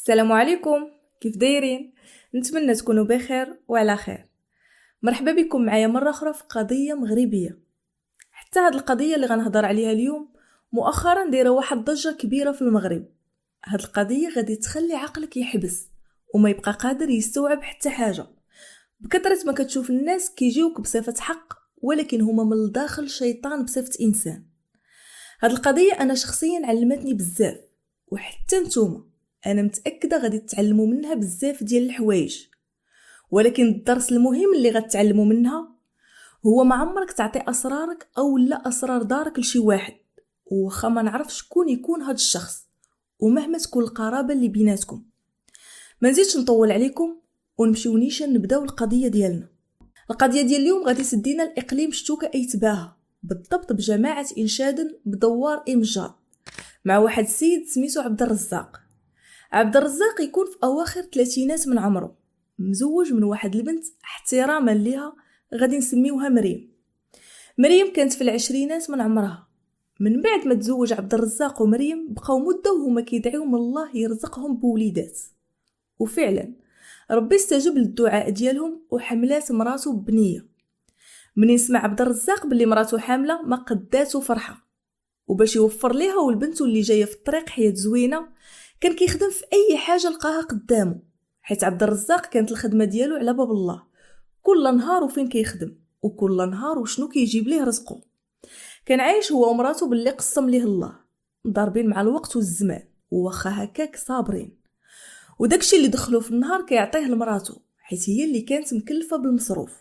السلام عليكم. كيف دايرين؟ نتمنى تكونوا بخير وعلى خير. مرحبا بكم معايا مره اخرى في قضيه مغربيه. حتى هاد القضيه اللي غنهضر عليها اليوم مؤخرا دايره واحد ضجه كبيره في المغرب. هاد القضيه غادي تخلي عقلك يحبس وما يبقى قادر يستوعب حتى حاجه. بكثره ما كتشوف الناس كيجيوك بصفه حق، ولكن هما من الداخل شيطان بصفه انسان. هاد القضيه انا شخصيا علمتني بزاف، وحتى نتوما انا متاكده غادي تتعلموا منها بزاف ديال الحوايج. ولكن الدرس المهم اللي غتعلموا منها هو ما عمرك تعطي اسرارك او لا اسرار دارك لشي واحد، وخا ما نعرف شكون يكون هاد الشخص ومهما تكون القرابه اللي بيناتكم. ما نزيدش نطول عليكم ونمشيو نيشان نبداو القضيه ديالنا. القضيه ديال اليوم غادي تدينا الاقليم شتوكا ايتباها، بالضبط بجماعه انشاد بدوار امجار، مع واحد السيد سميتو عبد الرزاق. عبد الرزاق يكون في اواخر الثلاثينات من عمره، مزوج من واحد البنت احتراما ليها غادي نسميوها مريم. مريم كانت في العشرينات من عمرها. من بعد ما تزوج عبد الرزاق ومريم بقاو مده وهما كيدعيو من الله يرزقهم بوليدات، وفعلا ربي استجاب للدعاء ديالهم وحملات مراتو ببنيه. من يسمع عبد الرزاق باللي مراتو حامله ما قداتو فرحه، وباش يوفر ليها والبنت اللي جايه في الطريق حياه زوينه كان كيخدم في اي حاجه لقاها قدامه، حيت عبد الرزاق كانت الخدمه ديالو على باب الله، كل نهار وفين كيخدم وكل نهار وشنو كيجيب ليه رزقه. كان عايش هو ومراته باللي قسم ليه الله، ضاربين مع الوقت والزمان وواخا هكاك صابرين. وداكشي اللي دخلوا في النهار كيعطيه لمراته، حيت هي اللي كانت مكلفه بالمصروف.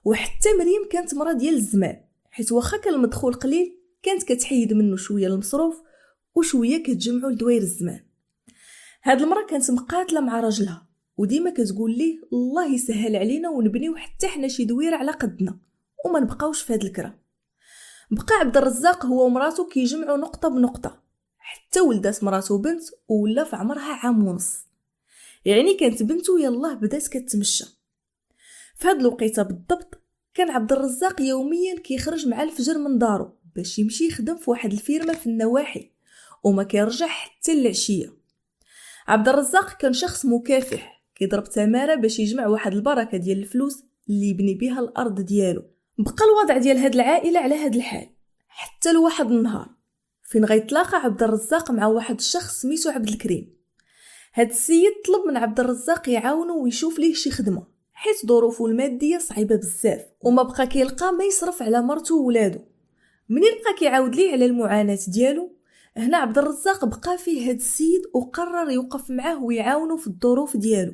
وحتى مريم كانت مرا ديال الزمان، حيت واخا كان المدخول قليل كانت كتحيد منه شويه المصروف وشويه كتجمعو لدوير الزمان. هاد المرا كانت مقاتله مع راجلها، وديما كتقول ليه الله يسهل علينا ونبنيو حتى حنا شي دويره على قدنا وما نبقاوش في هاد الكرا. بقى عبد الرزاق هو ومراته كيجمعوا نقطه بنقطه حتى ولدات مراته بنت ولا في عمرها عام ونص، يعني كانت بنته يلاه بدات كتمشى. في هاد الوقيته بالضبط كان عبد الرزاق يوميا كيخرج مع الفجر من دارو باش يمشي يخدم في واحد الفيرما في النواحي، وما كيرجع حتى العشيه. عبد الرزاق كان شخص مكافح كيضرب تماره باش يجمع واحد البركه ديال الفلوس اللي يبني بها الارض ديالو. بقى الوضع ديال هاد العائله على هاد الحال حتى لواحد النهار فين غيتلاقى عبد الرزاق مع واحد الشخص سميتو عبد الكريم. هاد السيد طلب من عبد الرزاق يعاونه ويشوف ليه شي خدمه، حيت ظروفه الماديه صعيبه بزاف وما بقى كيلقى ما يصرف على مرته وولادو. منين بقى كيعاود ليه على المعاناه ديالو، هنا عبد الرزاق بقى فيه هاد السيد وقرر يوقف معاه ويعاونه في الظروف ديالو.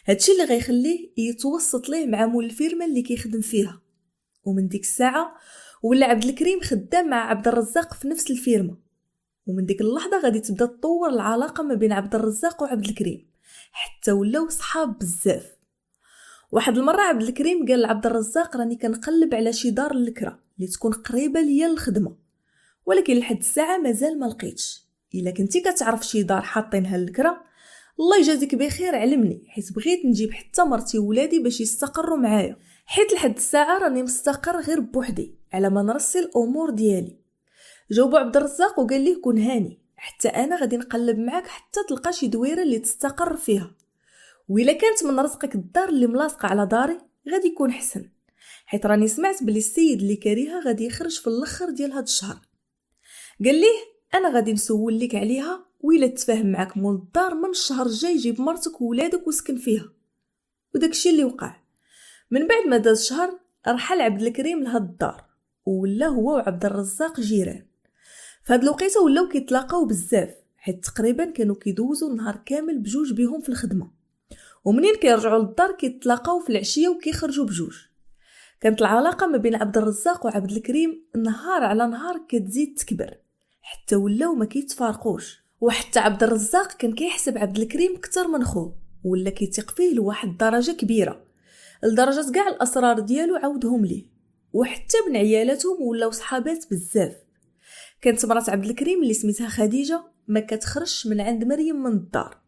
هادشي اللي غيخليه يتوسط ليه مع مول الفيرما اللي كيخدم فيها. ومن ديك الساعه ولا عبد الكريم خدام مع عبد الرزاق في نفس الفيرما، ومن ديك اللحظه غادي تبدا تطور العلاقه ما بين عبد الرزاق وعبد الكريم حتى ولاو صحاب بزاف. واحد المره عبد الكريم قال لعبد الرزاق راني كنقلب على شي دار للكرا اللي تكون قريبه ليا للخدمه، ولكن لحد الساعه مازال ما لقيتش. الا كنتي كتعرف شي دار حاطينها للكرا الله يجازيك بخير علمني، حيت بغيت نجيب حتى مرتي وولادي باش يستقروا معايا، حيت لحد الساعه راني مستقر غير بوحدي على ما نرسل الامور ديالي. جاوب عبد الرزاق وقال ليه كون هاني، حتى انا غادي نقلب معاك حتى تلقى شي دويره اللي تستقر فيها، وإلا كانت من رزقك الدار اللي ملاصقه على داري غادي يكون حسن، حيت راني سمعت بلي السيد اللي كاريها غادي يخرج في الاخر ديال هاد الشهر. قال ليه انا غادي نسول لك عليها، وإلا تفاهم معاك مول الدار من الشهر الجاي جيب مرتك وولادك وسكن فيها. وداكشي اللي وقع. من بعد ما داز شهر رحل عبد الكريم لهاد الدار، ولا هو وعبد الرزاق جيران. فهاد الوقيته ولاو كيتلاقاو بزاف، حيت تقريبا كانوا كيدوزوا النهار كامل بجوج بهم في الخدمه، ومنين كيرجعوا للدار كيتلاقاو في العشيه وكيخرجوا بجوج. كانت العلاقه ما بين عبد الرزاق وعبد الكريم نهار على نهار كتزيد تكبر حتى ولاو ما كيتفارقوش. وحتى عبد الرزاق كان كيحسب عبد الكريم اكثر من خوه، ولا كيثق فيه لواحد درجه كبيره، لدرجه كاع الاسرار ديالو عاودهم ليه. وحتى بن عيالاتهم ولاو صحابات بزاف. كانت مرات عبد الكريم اللي سميتها خديجه ما كتخرجش من عند مريم من الدار.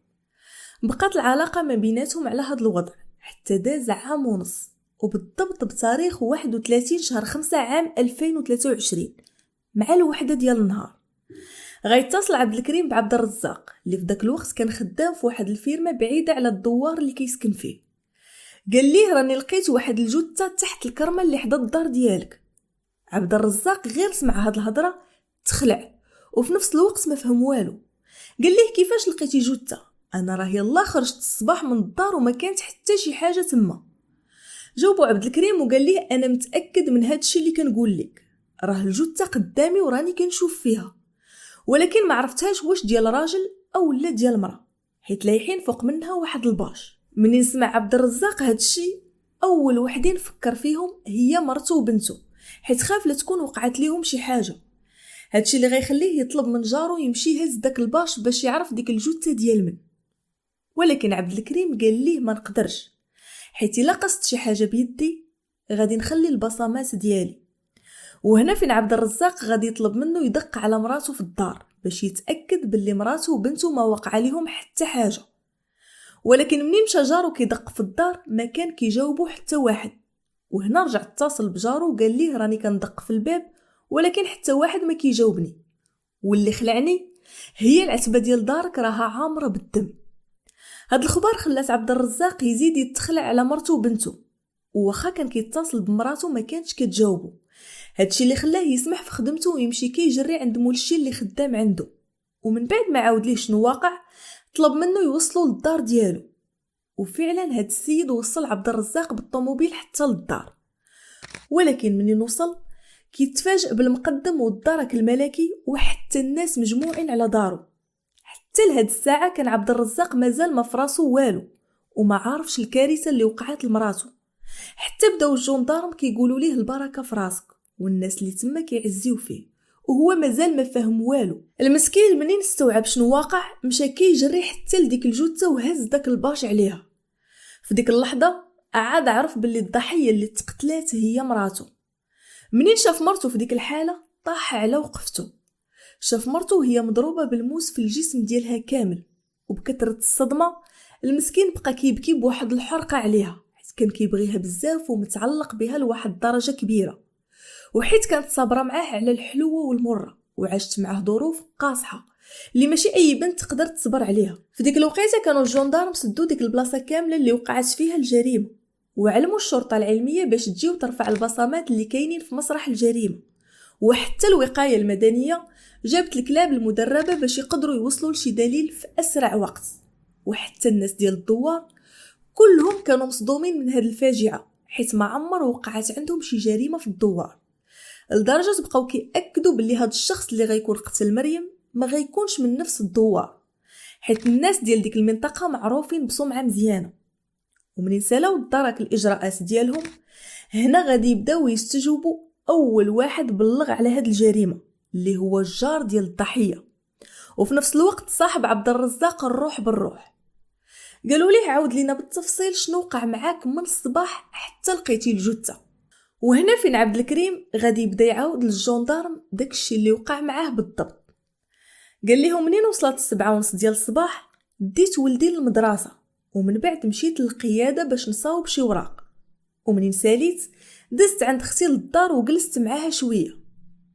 بقات العلاقه ما بيناتهم على هذا الوضع حتى داز عام ونص، وبالضبط بتاريخ 31 شهر 5 عام 2023 مع الوحده ديال النهار غيتصل عبد الكريم بعبد الرزاق اللي في داك الوقت كان خدام في واحد الفيرما بعيده على الدوار اللي كيسكن فيه. قال ليه راني لقيت واحد الجثه تحت الكرمه اللي حدا الدار ديالك. عبد الرزاق غير سمع هاد الهضره تخلع، وفي نفس الوقت ما فهم والو. قال ليه كيفاش لقيتي جثه؟ انا راه يلا خرجت الصباح من الدار وما كانت حتى شي حاجه تما. جاوبو عبد الكريم وقال ليه انا متاكد من هاد الشيء اللي كنقول لك، راه الجثه قدامي وراني كنشوف فيها، ولكن ما عرفتهاش واش ديال راجل او لا ديال مرأة، حيت لايحين فوق منها واحد الباش. منين سمع عبد الرزاق هاد الشيء اول وحدين فكر فيهم هي مرته وبنته، حيت خاف لا تكون وقعت ليهم شي حاجه. هادشي اللي غيخليه يطلب من جارو يمشي يهز داك الباش باش يعرف ديك الجثه ديال من. ولكن عبد الكريم قال ليه ما نقدرش، حيت الا قصت شي حاجه بيدي غادي نخلي البصمات ديالي. وهنا فين عبد الرزاق غادي يطلب منه يدق على مراته في الدار باش يتاكد باللي مراته وبنته ما وقع عليهم حتى حاجه. ولكن منين مشى جارو كيدق في الدار ما كان كيجاوبو حتى واحد. وهنا رجع اتصل بجارو وقال ليه راني كندق في الباب ولكن حتى واحد ما كيجاوبني، واللي خلعني هي العتبه ديال دارك راها عامره بالدم. هاد الخبر خلات عبد الرزاق يزيد يتخلع على مرته وبنته، وواخا كان كيتصل بمراته ما كانتش كتجاوبو. هادشي اللي خلاه يسمح في خدمته ويمشي كيجري عند مولشي اللي خدام عنده. ومن بعد ما عاود ليه شنو واقع طلب منه يوصلوا للدار ديالو. وفعلا هاد السيد وصل عبد الرزاق بالطوموبيل حتى للدار. ولكن منين وصل كيتفاجئ بالمقدم والدرك الملكي وحتى الناس مجموعين على دارو. حتى لهاد الساعه كان عبد الرزاق مازال ما فراسو والو وما عارفش الكارثه اللي وقعت لمراتو. حتى بداو الجندارم كيقولوا ليه البركه في راسك، والناس اللي تما كيعزيو فيه وهو مازال ما فهم والو. المسكين منين استوعب شنو واقع مشى كيجري حتى لديك الجثه وهز داك الباش عليها. في ديك اللحظه عاد عرف باللي الضحيه اللي تقتلات هي مراته. منين شاف مرته في ديك الحاله طاح على وقفته. شاف مرته وهي مضروبه بالموس في الجسم ديالها كامل، وبكثره الصدمه المسكين بقى كيبكي بواحد الحرقه عليها، حيت كان كيبغيها بزاف ومتعلق بها لواحد الدرجه كبيره، وحيت كانت صابره معاه على الحلوه والمره وعاشت معاه ظروف قاصحه اللي ماشي اي بنت تقدر تصبر عليها. في ديك الوقيته كانوا الجندارم سدوا ديك البلاصه كامله اللي وقعت فيها الجريمه، وعلموا الشرطه العلميه باش تجي وترفع البصمات اللي كاينين في مسرح الجريمه. وحتى الوقايه المدنيه جابت الكلاب المدربه باش يقدروا يوصلوا لشي دليل في اسرع وقت. وحتى الناس ديال الدوار كلهم كانوا مصدومين من هذه الفاجعه، حيت ما عمر وقعت عندهم شي جريمه في الدوار، لدرجه بقاو كيأكدوا باللي هذا الشخص اللي غيكون قتل مريم ما غيكونش من نفس الدوار، حيت الناس ديال ديك المنطقه معروفين بسمعه مزيانه. ومنين سالاو الدرك الاجراءات ديالهم هنا غادي يبداو يستجوبوا اول واحد بلغ على هاد الجريمه اللي هو الجار ديال الضحيه، وفي نفس الوقت صاحب عبد الرزاق الروح بالروح. قالوا ليه عاود لينا بالتفصيل شنو وقع معاك من الصباح حتى لقيتي الجثه. وهنا فين عبد الكريم غادي يبدا يعاود للجندارم داكشي اللي وقع معاه بالضبط. قال لهم منين وصلت 7:30 ديال الصباح ديت ولدي للمدرسه، ومن بعد مشيت للقياده باش نصاوب شي وراق، ومنين ساليت دزت عند اختي للدار وجلست معاها شويه،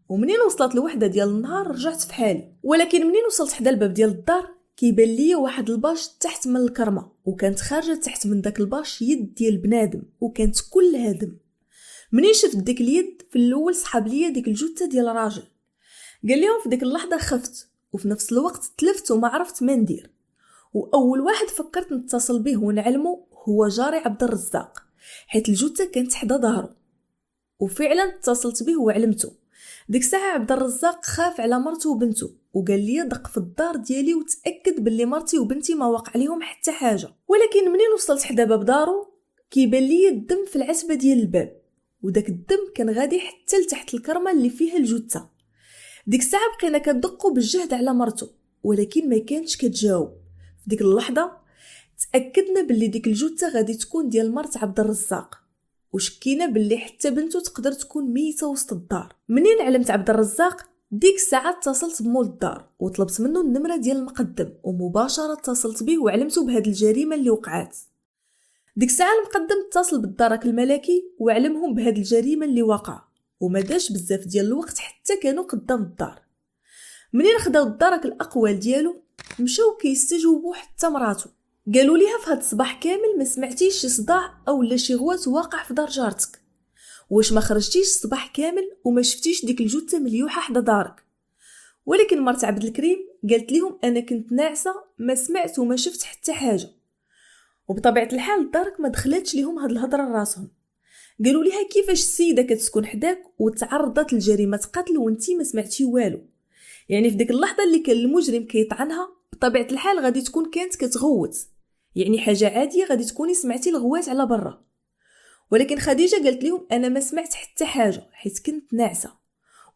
ومنين وصلت الوحده ديال النهار رجعت في حالي. ولكن منين وصلت حدا الباب ديال الدار كيبان ليا واحد الباش تحت من الكرمه، وكانت خارجه تحت من داك الباش يد ديال بنادم وكانت كلها دم. منين شفت ديك اليد في الاول سحب ليا ديك الجثه ديال راجل. قال لهم في ديك اللحظه خفت وفي نفس الوقت تلفت وما عرفت ما ندير. واول واحد فكرت نتصل به ونعلمه هو جاري عبد الرزاق، حيت الجثه كانت حدا ظهره. وفعلا اتصلت به وعلمته. ديك الساعه عبد الرزاق خاف على مرته وبنته وقال لي دق في الدار ديالي وتاكد باللي مرتي وبنتي ما وقع عليهم حتى حاجه. ولكن منين وصلت حدا باب دارو كيبان لي الدم في العتبه ديال الباب، وداك الدم كان غادي حتى لتحت الكرمه اللي فيها الجثه. ديك الساعه بقينا كندقوا بالجهد على مرته ولكن ما كانتش كتجاوب. في ديك اللحظه تاكدنا باللي ديك الجثه غادي تكون ديال مرت عبد الرزاق، وشكينا باللي حتى بنته تقدر تكون ميته وسط الدار. منين علمت عبد الرزاق ديك الساعه اتصلت بمول الدار وطلبت منه النمره ديال المقدم، ومباشره اتصلت به وعلمته بهاد الجريمه اللي وقعت. ديك الساعه المقدم اتصل بالدرك الملكي وعلمهم بهاد الجريمه اللي وقع، وما داش بزاف ديال الوقت حتى كانوا قدام الدار. منين خداو الدرك الاقوال ديالو مشاو كيستجوبوا حتى مراتو، قالوا ليها في هاد الصباح كامل ما سمعتيش شي صداع او لا شي غوات واقع في دار جارتك؟ واش ما خرجتيش الصباح كامل وما شفتيش ديك الجثه مليوحه حدا دارك؟ ولكن مرت عبد الكريم قالت لهم انا كنت ناعسه، ما سمعت وما شفت حتى حاجه. وبطبيعه الحال الدارك ما دخلتش ليهم هاد الهضره لراسهم. قالوا ليها كيفاش السيده كتسكن حداك وتعرضت لجريمه قتل وانتي ما سمعتي والو؟ يعني في ديك اللحظه اللي كان المجرم كيطعنها بطبيعه الحال غادي تكون كانت كتغوت، يعني حاجه عاديه غادي تكوني سمعتي الغوات على برا. ولكن خديجه قالت لهم انا ما سمعت حتى حاجه حيت كنت ناعسه،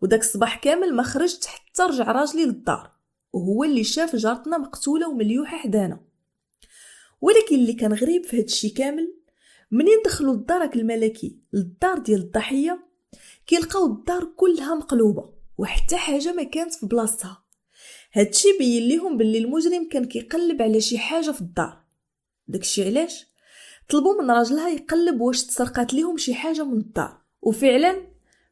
وداك الصباح كامل ما خرجت حتى رجع راجلي للدار وهو اللي شاف جارتنا مقتوله ومليوحه حدانا. ولكن اللي كان غريب في هادشي كامل، منين دخلوا الدرك الملكي للدار ديال الضحيه كيلقاو الدار كلها مقلوبه وحتى حاجه ما كانت في بلاصتها. هادشي بين ليهم باللي المجرم كان كيقلب على شي حاجه في الدار. داكشي علاش طلبوا من راجلها يقلب واش تسرقات ليهم شي حاجه من الدار. وفعلا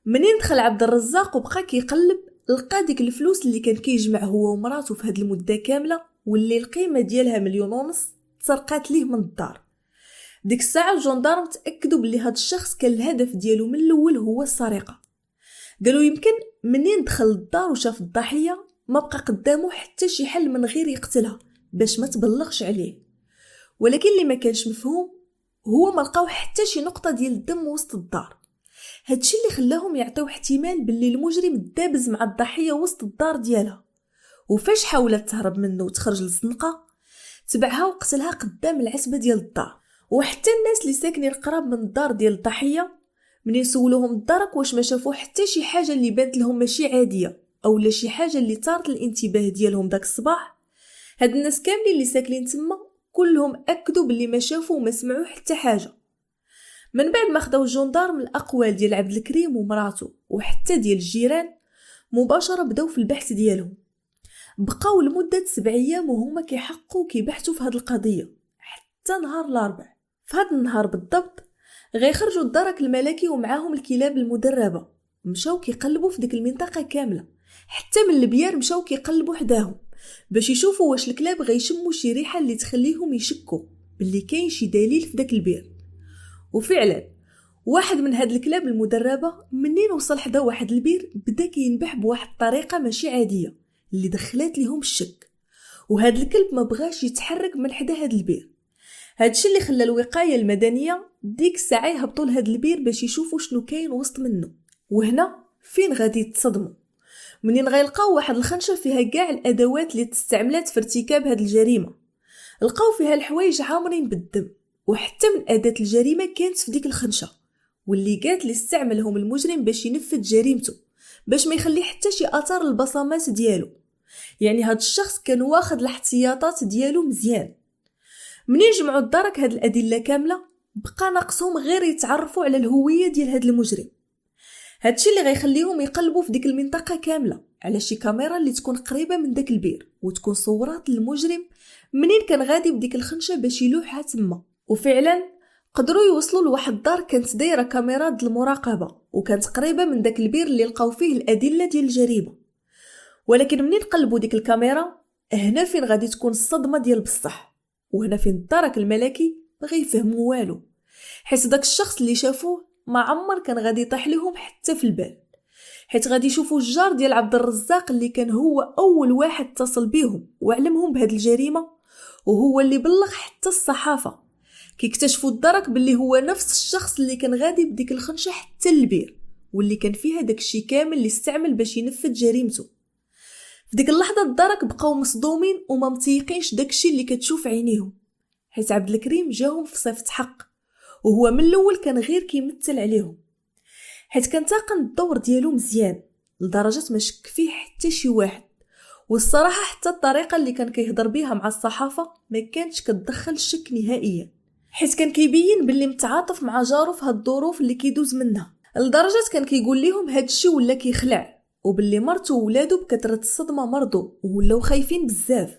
منين دخل عبد الرزاق وبقى كيقلب لقى ديك الفلوس اللي كان كيجمع هو ومراته في هاد المده كامله واللي القيمه ديالها 1.5 مليون تسرقات ليه من الدار. ديك الساعه الجندارم تاكدوا بلي هاد الشخص كان الهدف ديالو من الاول هو السرقه. قالوا يمكن منين دخل الدار وشاف الضحيه ما بقى قدامه حتى شي حل من غير يقتلها باش ما تبلغش عليه. ولكن اللي ما كانش مفهوم هو ما لقاو حتى شي نقطه ديال الدم وسط الدار. هادشي اللي خلاهم يعطيو احتمال باللي المجرم دابز مع الضحيه وسط الدار ديالها، وفاش حاولت تهرب منه وتخرج للزنقه تبعها وقتلها قدام العتبه ديال الدار. وحتى الناس اللي ساكنين قراب من الدار ديال الضحيه منين سولوهم الدرك واش ما شافوا حتى شي حاجه اللي بانت لهم ماشي عاديه او لا شي حاجه اللي طارت الانتباه ديالهم داك الصباح، هاد الناس كاملين اللي ساكنين تما كلهم اكدوا باللي ما شافوا وما سمعوا حتى حاجه. من بعد ما خداو الجندارم الاقوال ديال عبد الكريم ومراته وحتى ديال الجيران مباشره بداو في البحث ديالهم. بقاو لمده 7 ايام وهما كيحققوا كيبحثوا في هاد القضيه حتى نهار الاربع. في هاد النهار بالضبط غيخرجوا الدرك الملكي ومعاهم الكلاب المدربه، مشاو كيقلبوا في ديك المنطقه كامله، حتى من البيار مشاو كيقلبوا حداهم باش يشوفوا واش الكلاب غيشموا شي ريحه اللي تخليهم يشكوا باللي كاين شي دليل في داك البير. وفعلا واحد من هاد الكلاب المدربه منين وصل حدا واحد البير بدا كينبح بواحد الطريقه ماشي عاديه اللي دخلت لهم الشك، وهاد الكلب ما بغاش يتحرك من حدا هاد البير. هادشي اللي خلى الوقايه المدنيه ديك الساعه يهبطوا لهاد البير باش يشوفوا شنو كاين وسط منه. وهنا فين غادي يتصدموا منين غيلقاو واحد الخنشه فيها كاع الادوات اللي تستعملات في ارتكاب هاد الجريمه. لقاو فيها الحوايج عامرين بالدم، وحتى من اداه الجريمه كانت في ديك الخنشه واللي قالت اللي استعملهم المجرم باش ينفذ جريمته باش ما يخلي حتى شي اثار البصمات ديالو. يعني هاد الشخص كان واخد الاحتياطات ديالو مزيان. منين جمعوا الدرك هاد الادله كامله بقى ناقصهم غير يتعرفوا على الهويه ديال هاد المجرم. هادشي اللي غيخليهم يقلبوا في ديك المنطقه كامله على شي كاميرا اللي تكون قريبه من داك البير وتكون صورات المجرم منين كان غادي بديك الخنشه باش يلوحها تما. وفعلا قدروا يوصلوا لواحد الدار كانت دايره كاميرات المراقبه وكانت قريبه من داك البير اللي لقاو فيه الادله ديال الجريمه. ولكن منين قلبوا ديك الكاميرا هنا فين غادي تكون الصدمه ديال بصح، وهنا فين الدرك الملكي ما غيفهموا والو، حيت داك الشخص اللي شافوه ما عمر كان غادي يطيح لهم حتى في البال، حيت غادي يشوفوا الجار ديال عبد الرزاق اللي كان هو اول واحد اتصل بيهم وعلمهم بهاد الجريمه، وهو اللي بلغ حتى الصحافه. كيكتشفوا الدرك باللي هو نفس الشخص اللي كان غادي بديك الخنشه حتى البير واللي كان فيها داك الشيء كامل اللي استعمل باش ينفذ جريمته. في ديك اللحظه الدرك بقاو مصدومين وما متيقينش داكشي اللي كتشوف عينيهم، حيت عبد الكريم جاهم في صفه حق وهو من الاول كان غير كيمثل عليهم، حيت كان تاقن الدور ديالو مزيان لدرجه ما شك فيه حتى شي واحد. والصراحه حتى الطريقه اللي كان كيهضر بيها مع الصحافه ما كانتش كتدخل الشك نهائيا، حيت كان كيبين باللي متعاطف مع جارو في هاد الظروف اللي كيدوز منها، لدرجه كان كيقول لهم هادشي ولا كيخلع، وباللي مرته وولادو بكثره الصدمه مرضوا ولاو خايفين بزاف.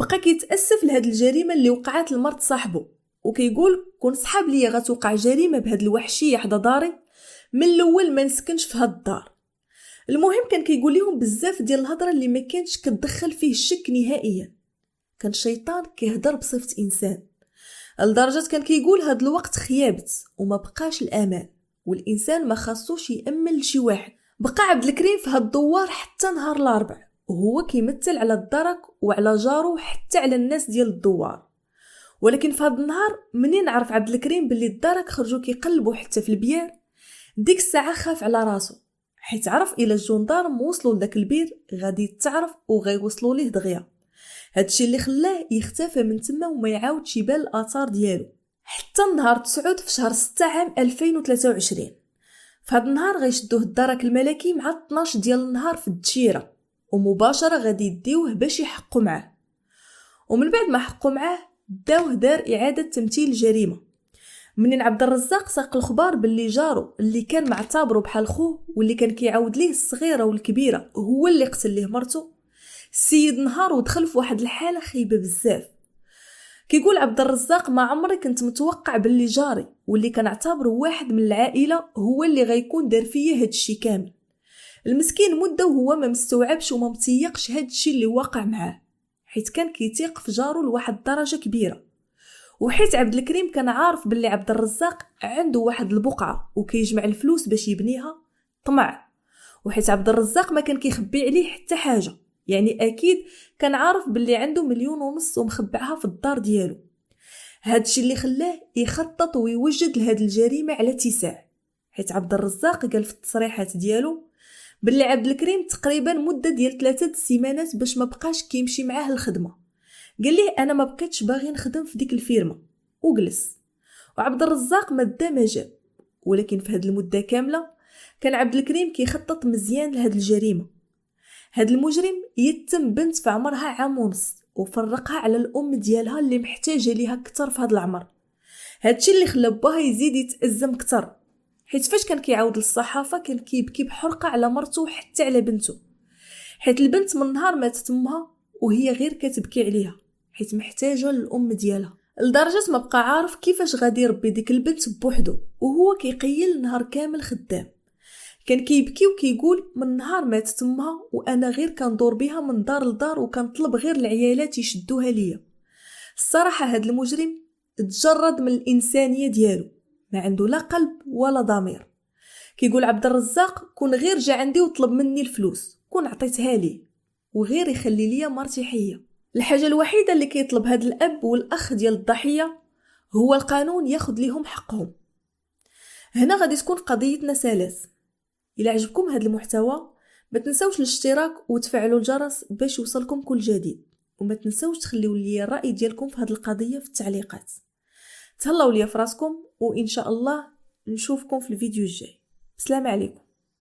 بقى كيتاسف لهاد الجريمه اللي وقعت لمرت صاحبه، وكيقول كون صحاب ليا غتوقع جريمه بهاد الوحشيه حدا داري من الاول ما نسكنش في هاد الدار. المهم كان كيقول لهم بزاف ديال الهضره اللي ما كانش كتدخل فيه الشك نهائيا. كان شيطان كيهضر بصفه انسان، لدرجه كان كيقول هاد الوقت خيابت وما بقاش الامان، والانسان ما خاصوش يامل لشي واحد. بقى عبد الكريم في هاد الدوار حتى نهار الاربع، وهو كيمثل على الدرك وعلى جارو حتى على الناس ديال الدوار. ولكن في هاد النهار منين عرف عبد الكريم باللي الدرك خرجوا كيقلبوا حتى في البيار، ديك الساعه خاف على راسو، حيت عرف الى الجندارم وصلوا لذاك البير غادي يتعرف وغيوصلوا ليه دغيا. هادشي اللي خلاه يختفى من تما وما يعاودش يبان الاثار ديالو حتى نهار 9 في شهر 6 عام 2023. في هاد النهار غيشدوه الدرك الملكي مع 12 ديال النهار في الدشيره، ومباشره غادي يديوه باش يحقوا معاه. ومن بعد ما حقوا معاه داوه دار اعاده تمثيل الجريمه. منين عبد الرزاق ساق الخبار باللي جارو اللي كان معتبره بحال خوه واللي كان كيعاود ليه الصغيره والكبيره هو اللي قتل ليه مرته، السيد نهار ودخل في واحد الحاله خايبه بزاف. كيقول عبد الرزاق ما عمري كنت متوقع باللي جاري واللي كنعتبره واحد من العائله هو اللي غيكون دار فيا هادشي كامل. المسكين مده وهو ما مستوعبش وما متيقش هادشي اللي واقع معاه، حيت كان كيتيق في جارو لواحد درجه كبيره. وحيت عبد الكريم كان عارف باللي عبد الرزاق عنده واحد البقعه وكيجمع الفلوس باش يبنيها، طمع. وحيت عبد الرزاق ما كان كيخبي عليه حتى حاجه، يعني اكيد كان عارف باللي عنده 1.5 مليون ومخبعها في الدار ديالو. هادشي اللي خلاه يخطط ويوجد لهاد الجريمه على اتساع، حيت عبد الرزاق قال في التصريحات ديالو باللي عبد الكريم تقريبا مده ديال 3 سيمانات باش ما بقاش كيمشي معاه الخدمه. قال ليه انا ما بقيتش باغي نخدم في ديك الفيرما وجلس. وعبد الرزاق ما دا ما جاب، ولكن في هاد المده كامله كان عبد الكريم كيخطط مزيان لهاد الجريمه. هاد المجرم يتم بنت في عمرها 1.5 عام وفرقها على الام ديالها اللي محتاجه ليها كتر في هاد العمر. هادشي اللي خلى باها يزيد يتأزم كتر، حيت فاش كان كيعاود للصحافه كان كيبكي بحرقه على مرته حتى على بنته، حيت البنت من نهار ماتت امها وهي غير كتبكي عليها حيت محتاجه للام ديالها، لدرجه ما بقى عارف كيفاش غادي يربي ديك البنت بوحدو وهو كيقيل نهار كامل خدام. كان كيبكي وكيقول من نهار ماتت امها وانا غير كندور بها من دار لدار وكنطلب غير العيالات يشدوها ليا. الصراحه هاد المجرم تجرد من الانسانيه ديالو، ما عنده لا قلب ولا ضمير. كيقول عبد الرزاق كون غير جا عندي وطلب مني الفلوس كون عطيتها ليه، وغير يخلي ليا مرتي حيه. الحاجه الوحيده اللي كيطلب هاد الاب والاخ ديال الضحيه هو القانون ياخذ ليهم حقهم. هنا غادي تكون قضيتنا سلس. الى عجبكم هاد المحتوى ما تنسوش الاشتراك وتفعلوا الجرس باش يوصلكم كل جديد، وما تنسوش تخليوا لي الراي ديالكم في هاد القضيه في التعليقات. تهلاو ليا فراسكم وان شاء الله نشوفكم في الفيديو الجاي. السلام عليكم.